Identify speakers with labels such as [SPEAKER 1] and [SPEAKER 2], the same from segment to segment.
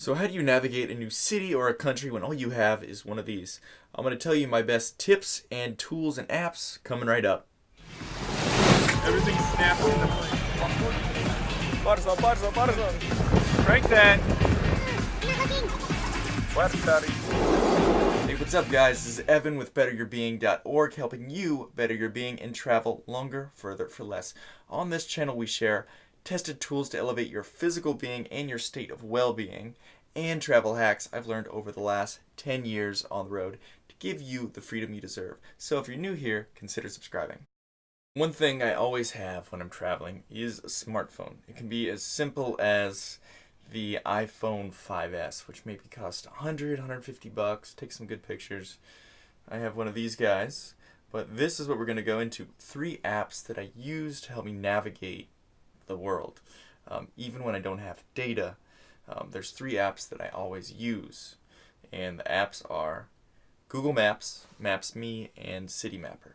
[SPEAKER 1] So how do you navigate a new city or a country when all you have is one of these? I'm going to tell you my best tips and tools and apps coming right up.
[SPEAKER 2] Everything snaps into place. Barzo. Crank that.
[SPEAKER 1] Hey, what's up guys? This is Evan with betteryourbeing.org, helping you better your being and travel longer, further for less. On this channel we share tested tools to elevate your physical being and your state of well-being, and travel hacks I've learned over the last 10 years on the road to give you the freedom you deserve. So if you're new here, consider subscribing. One thing I always have when I'm traveling is a smartphone. It can be as simple as the iPhone 5S, which maybe cost $150, take some good pictures. I have one of these guys, but this is what we're going to go into. 3 apps that I use to help me navigate the world. Even when I don't have data, there's 3 apps that I always use, and the apps are Google Maps, Maps.me, and Citymapper.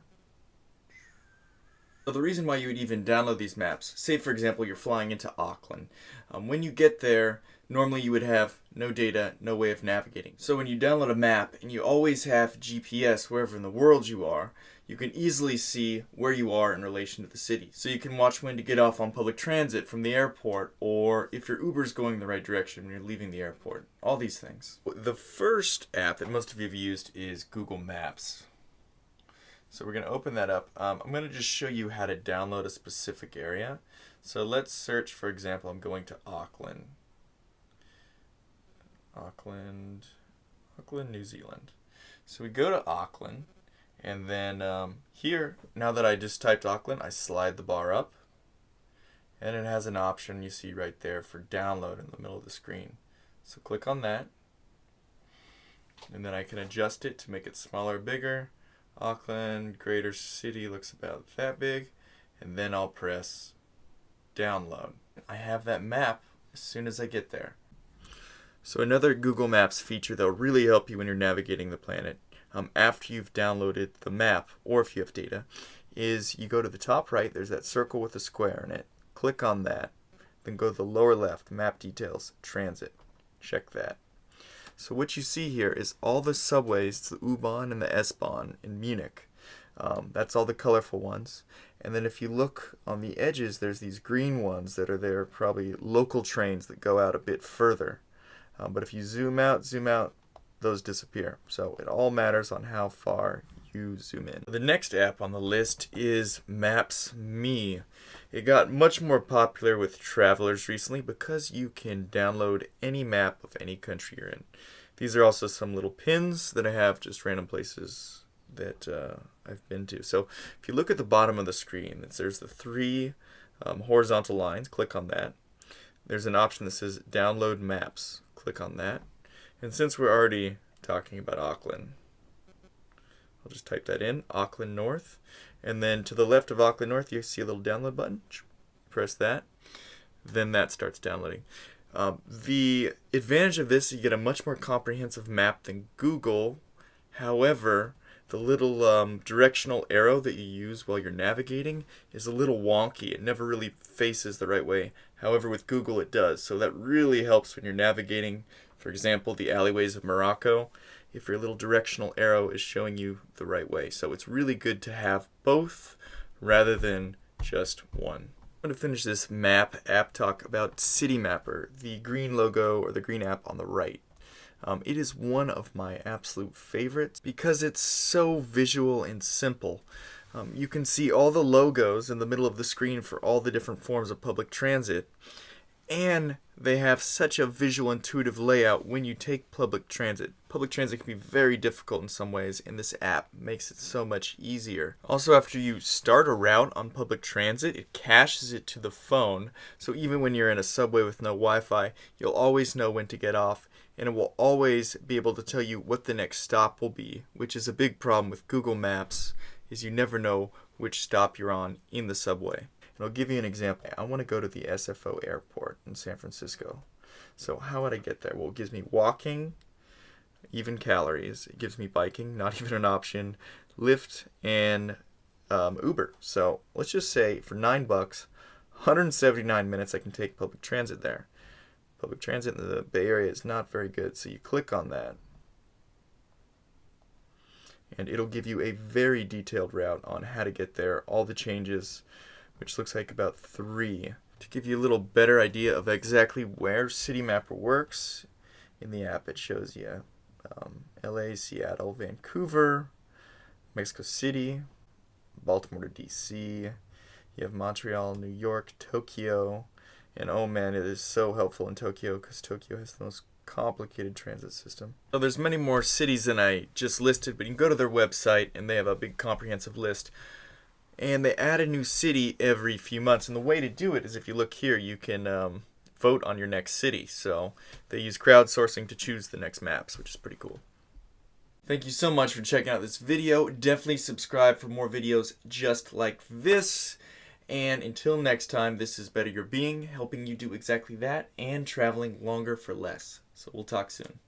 [SPEAKER 1] So the reason why you would even download these maps, say for example you're flying into Auckland, when you get there, normally you would have no data, no way of navigating. So when you download a map and you always have GPS wherever in the world you are, you can easily see where you are in relation to the city. So you can watch when to get off on public transit from the airport, or if your Uber's going in the right direction when you're leaving the airport. All these things. The first app that most of you have used is Google Maps. So we're going to open that up. I'm going to just show you how to download a specific area. So let's search, for example, I'm going to Auckland, New Zealand. So we go to Auckland, and then here, now that I just typed Auckland, I slide the bar up, and it has an option you see right there for download in the middle of the screen. So click on that, and then I can adjust it to make it smaller or bigger. Auckland, Greater City looks about that big, and then I'll press download. I have that map as soon as I get there. So another Google Maps feature that will really help you when you're navigating the planet after you've downloaded the map, or if you have data, is you go to the top right, there's that circle with a square in it. Click on that, then go to the lower left, map details, transit. Check that. So what you see here is all the subways, the U-Bahn and the S-Bahn in Munich. That's all the colorful ones. And then if you look on the edges, there's these green ones that are there, probably local trains that go out a bit further. But if you zoom out, those disappear. So it all matters on how far you zoom in. The next app on the list is Maps.me. It got much more popular with travelers recently because you can download any map of any country you're in. These are also some little pins that I have, just random places that I've been to. So if you look at the bottom of the screen, there's the 3 horizontal lines. Click on that. There's an option that says download maps. Click on that. And since we're already talking about Auckland, I'll just type that in, Auckland North. And then to the left of Auckland North, you see a little download button. Press that. Then that starts downloading. The advantage of this, you get a much more comprehensive map than Google. However, the little directional arrow that you use while you're navigating is a little wonky. It never really faces the right way. However, with Google it does. So that really helps when you're navigating, for example, the alleyways of Morocco, if your little directional arrow is showing you the right way. So it's really good to have both rather than just one. I'm going to finish this map app talk about Citymapper, the green logo or the green app on the right. It is one of my absolute favorites because it's so visual and simple. You can see all the logos in the middle of the screen for all the different forms of public transit, and they have such a visual, intuitive layout when you take public transit. Public transit can be very difficult in some ways, and this app makes it so much easier. Also, after you start a route on public transit, it caches it to the phone, so even when you're in a subway with no Wi-Fi, you'll always know when to get off, and it will always be able to tell you what the next stop will be, which is a big problem with Google Maps, is you never know which stop you're on in the subway. And I'll give you an example. I want to go to the SFO airport in San Francisco. So how would I get there? Well, it gives me walking, even calories. It gives me biking, not even an option, Lyft, and Uber. So let's just say for $9, 179 minutes I can take public transit there. Public transit in the Bay Area is not very good, so you click on that. And it'll give you a very detailed route on how to get there, all the changes, which looks like about 3. To give you a little better idea of exactly where Citymapper works, in the app it shows you LA, Seattle, Vancouver, Mexico City, Baltimore to DC, you have Montreal, New York, Tokyo, and oh man, it is so helpful in Tokyo because Tokyo has the most complicated transit system. So there's many more cities than I just listed, but you can go to their website and they have a big comprehensive list. And they add a new city every few months. And the way to do it is if you look here, you can vote on your next city. So they use crowdsourcing to choose the next maps, which is pretty cool. Thank you so much for checking out this video. Definitely subscribe for more videos just like this. And until next time, this is Better Your Being, helping you do exactly that and traveling longer for less. So we'll talk soon.